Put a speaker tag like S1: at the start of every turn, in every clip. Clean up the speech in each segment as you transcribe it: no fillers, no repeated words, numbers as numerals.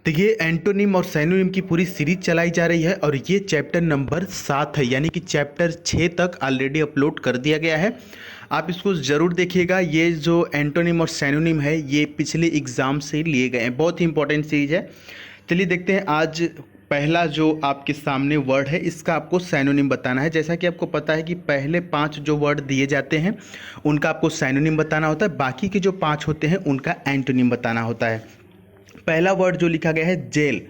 S1: देखिए एंटोनिम और साइनोनिम की पूरी सीरीज चलाई जा रही है और ये चैप्टर नंबर 7 है, यानी कि चैप्टर 6 तक ऑलरेडी अपलोड कर दिया गया है। आप इसको ज़रूर देखिएगा। ये जो एंटोनिम और साइनोनिम है ये पिछले एग्ज़ाम से लिए गए हैं, बहुत ही इंपॉर्टेंट सीरीज है। चलिए देखते हैं। आज पहला जो आपके सामने वर्ड है इसका आपको साइनोनिम बताना है। जैसा कि आपको पता है कि पहले 5 जो वर्ड दिए जाते हैं उनका आपको साइनोनिम बताना होता है, बाकी के जो 5 होते हैं उनका एंटोनिम बताना होता है। पहला वर्ड जो लिखा गया है जेल,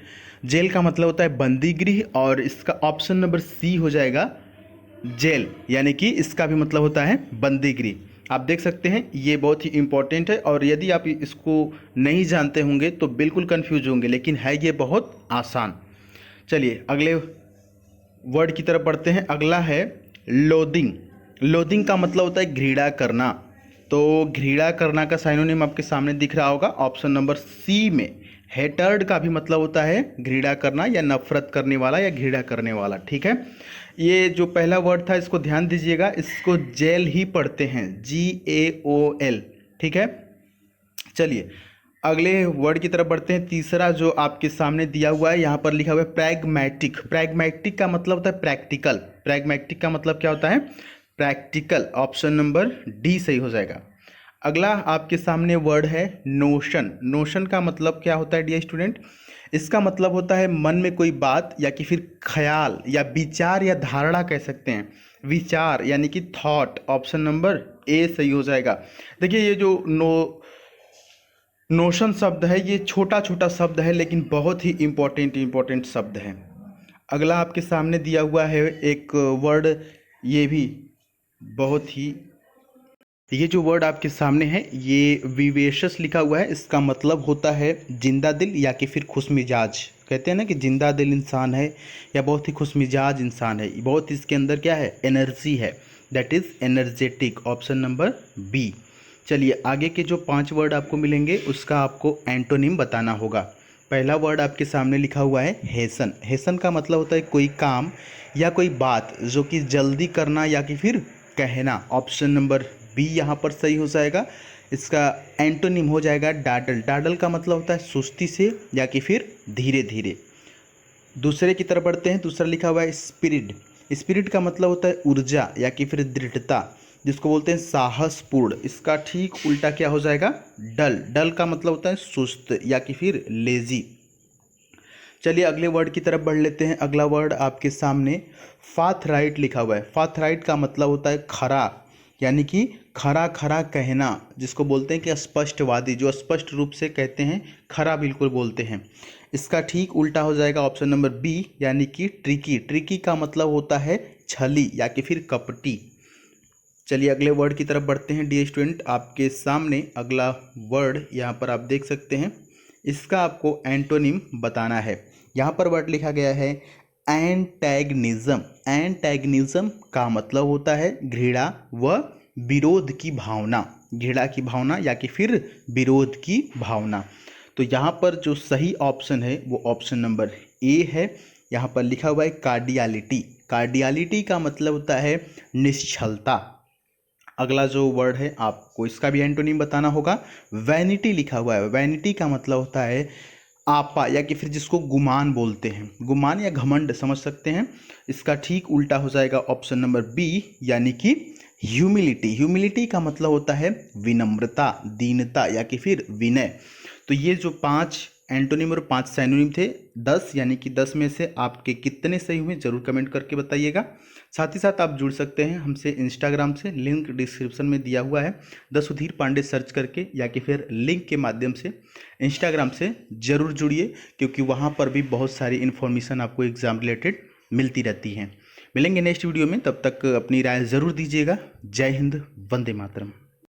S1: जेल का मतलब होता है बंदी गृह, और इसका ऑप्शन नंबर सी हो जाएगा जेल, यानी कि इसका भी मतलब होता है बंदी गृह। आप देख सकते हैं ये बहुत ही इंपॉर्टेंट है, और यदि आप इसको नहीं जानते होंगे तो बिल्कुल कंफ्यूज होंगे, लेकिन है ये बहुत आसान। चलिए अगले वर्ड की तरफ बढ़ते हैं। अगला है लोदिंग। लोदिंग का मतलब होता है घृणा करना। तो घृणा करना का साइनोनिम आपके सामने दिख रहा होगा ऑप्शन नंबर सी में। हेटर्ड का भी मतलब होता है घृणा करना या नफरत करने वाला या घृणा करने वाला। ठीक है, ये जो पहला वर्ड था इसको ध्यान दीजिएगा, इसको जेल ही पढ़ते हैं, GAOL। ठीक है, चलिए अगले वर्ड की तरफ बढ़ते हैं। तीसरा जो आपके सामने दिया हुआ है यहाँ पर लिखा हुआ है प्रैग्मैटिक। प्रैग्मैटिक का मतलब होता है प्रैक्टिकल। प्रैग्मैटिक का मतलब क्या होता है? प्रैक्टिकल। ऑप्शन नंबर डी सही हो जाएगा। अगला आपके सामने वर्ड है नोशन। नोशन का मतलब क्या होता है डियर स्टूडेंट? इसका मतलब होता है मन में कोई बात या कि फिर ख्याल या विचार या धारणा कह सकते हैं। विचार यानी कि थॉट। ऑप्शन नंबर ए सही हो जाएगा। देखिए ये जो नोशन शब्द है ये छोटा छोटा शब्द है, लेकिन बहुत ही इंपॉर्टेंट शब्द है। अगला आपके सामने दिया हुआ है एक वर्ड, ये भी बहुत ही, ये जो वर्ड आपके सामने है ये विवेशस लिखा हुआ है। इसका मतलब होता है जिंदा दिल या कि फिर खुशमिजाज। कहते हैं ना कि जिंदा दिल इंसान है या बहुत ही खुशमिजाज इंसान है। बहुत इसके अंदर क्या है? एनर्जी है, that is energetic. Option number B. चलिए आगे के जो 5 वर्ड आपको मिलेंगे उसका आपको एंटोनिम बताना होगा। पहला वर्ड आपके सामने लिखा हुआ है हेसन। हेसन का मतलब होता है कोई काम या कोई बात जो कि जल्दी करना या कि फिर कहना। ऑप्शन नंबर बी यहाँ पर सही हो जाएगा। इसका एंटोनिम हो जाएगा डाडल। डाडल का मतलब होता है सुस्ती से या कि फिर धीरे धीरे। दूसरे की तरफ बढ़ते हैं। दूसरा लिखा हुआ है स्पिरिट। स्पिरिट का मतलब होता है ऊर्जा या कि फिर दृढ़ता, जिसको बोलते हैं साहसपूर्ण। इसका ठीक उल्टा क्या हो जाएगा? डल। डल का मतलब होता है सुस्त या कि फिर लेजी। चलिए अगले वर्ड की तरफ बढ़ लेते हैं। अगला वर्ड आपके सामने फाथराइट लिखा हुआ है। फाथराइट का मतलब होता है खरा, यानी कि खरा खरा कहना, जिसको बोलते हैं कि स्पष्टवादी, जो स्पष्ट रूप से कहते हैं, खरा बिल्कुल बोलते हैं। इसका ठीक उल्टा हो जाएगा ऑप्शन नंबर बी, यानी कि ट्रिकी। ट्रिकी का मतलब होता है छली या कि फिर कपटी। चलिए अगले वर्ड की तरफ बढ़ते हैं डियर स्टूडेंट। आपके सामने अगला वर्ड यहाँ पर आप देख सकते हैं, इसका आपको एंटोनिम बताना है। यहाँ पर वर्ड लिखा गया है एंटैगनिज्म। एंटैगनिज्म का मतलब होता है घृणा व विरोध की भावना। घृणा की भावना या कि फिर विरोध की भावना। तो यहाँ पर जो सही ऑप्शन है वो ऑप्शन नंबर ए है। यहाँ पर लिखा हुआ है कार्डियलिटी। कार्डियलिटी का मतलब होता है निश्चलता। अगला जो वर्ड है आपको इसका भी एंटोनिम बताना होगा। वैनिटी लिखा हुआ है। वैनिटी का मतलब होता है आपा या कि फिर जिसको गुमान बोलते हैं। गुमान या घमंड समझ सकते हैं। इसका ठीक उल्टा हो जाएगा ऑप्शन नंबर बी, यानी कि ह्यूमिलिटी। ह्यूमिलिटी का मतलब होता है विनम्रता, दीनता या कि फिर विनय। तो ये जो 5 एंटोनिम और 5 साइनोनिम थे 10, यानी कि 10 में से आपके कितने सही हुए जरूर कमेंट करके बताइएगा। साथ ही साथ आप जुड़ सकते हैं हमसे इंस्टाग्राम से, लिंक डिस्क्रिप्शन में दिया हुआ है। द सुधीर पांडे सर्च करके या कि फिर लिंक के माध्यम से इंस्टाग्राम से ज़रूर जुड़िए, क्योंकि वहाँ पर भी बहुत सारी इन्फॉर्मेशन आपको एग्ज़ाम रिलेटेड मिलती रहती हैं। मिलेंगे नेक्स्ट वीडियो में, तब तक अपनी राय ज़रूर दीजिएगा। जय हिंद, वंदे मातरम।